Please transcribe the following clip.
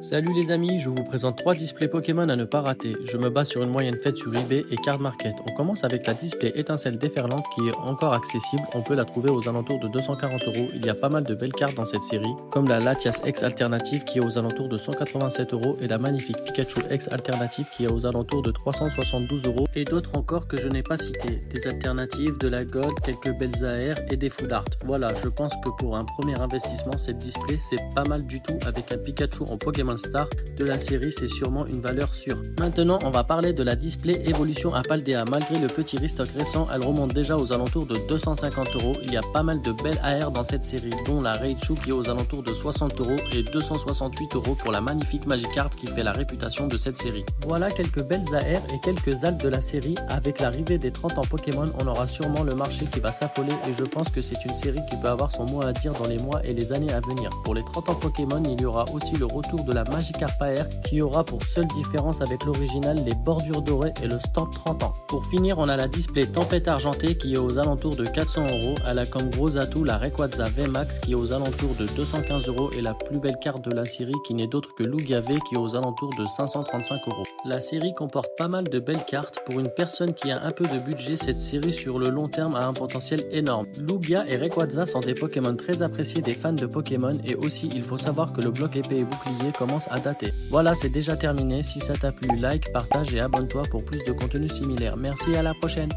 Salut les amis, je vous présente 3 displays Pokémon à ne pas rater. Je me base sur une moyenne faite sur eBay et Card Market. On commence avec la display étincelle déferlante qui est encore accessible. On peut la trouver aux alentours de 240€. Il y a pas mal de belles cartes dans cette série, comme la Latias X alternative qui est aux alentours de 187€ et la magnifique Pikachu X alternative qui est aux alentours de 372€ et d'autres encore que je n'ai pas citées. Des alternatives, de la Gold, quelques belles AR et des Full Art. Voilà, je pense que pour un premier investissement, cette display c'est pas mal du tout avec un Pikachu en Pokémon Star de la série, c'est sûrement une valeur sûre. Maintenant, on va parler de la display Evolution à Paldea. Malgré le petit restock récent, elle remonte déjà aux alentours de 250€. Il y a pas mal de belles AR dans cette série, dont la Raichu qui est aux alentours de 60€ et 268€ pour la magnifique Magikarp qui fait la réputation de cette série. Voilà quelques belles AR et quelques altes de la série. Avec l'arrivée des 30 ans Pokémon, on aura sûrement le marché qui va s'affoler et je pense que c'est une série qui peut avoir son mot à dire dans les mois et les années à venir. Pour les 30 ans Pokémon, il y aura aussi le retour de la Magikarp AR qui aura pour seule différence avec l'original les bordures dorées et le stamp 30 ans. Pour finir, on a la display Tempête Argentée qui est aux alentours de 400€. Elle a comme gros atout la Rayquaza VMAX qui est aux alentours de 215€ et la plus belle carte de la série qui n'est d'autre que Lugia V qui est aux alentours de 535€. La série comporte pas mal de belles cartes. Pour une personne qui a un peu de budget, cette série sur le long terme a un potentiel énorme. Lugia et Rayquaza sont des Pokémon très appréciés des fans de Pokémon et aussi il faut savoir que le bloc épée et bouclier commence à dater. Voilà, c'est déjà terminé. Si ça t'a plu, like, partage et abonne-toi pour plus de contenu similaire. Merci, à la prochaine.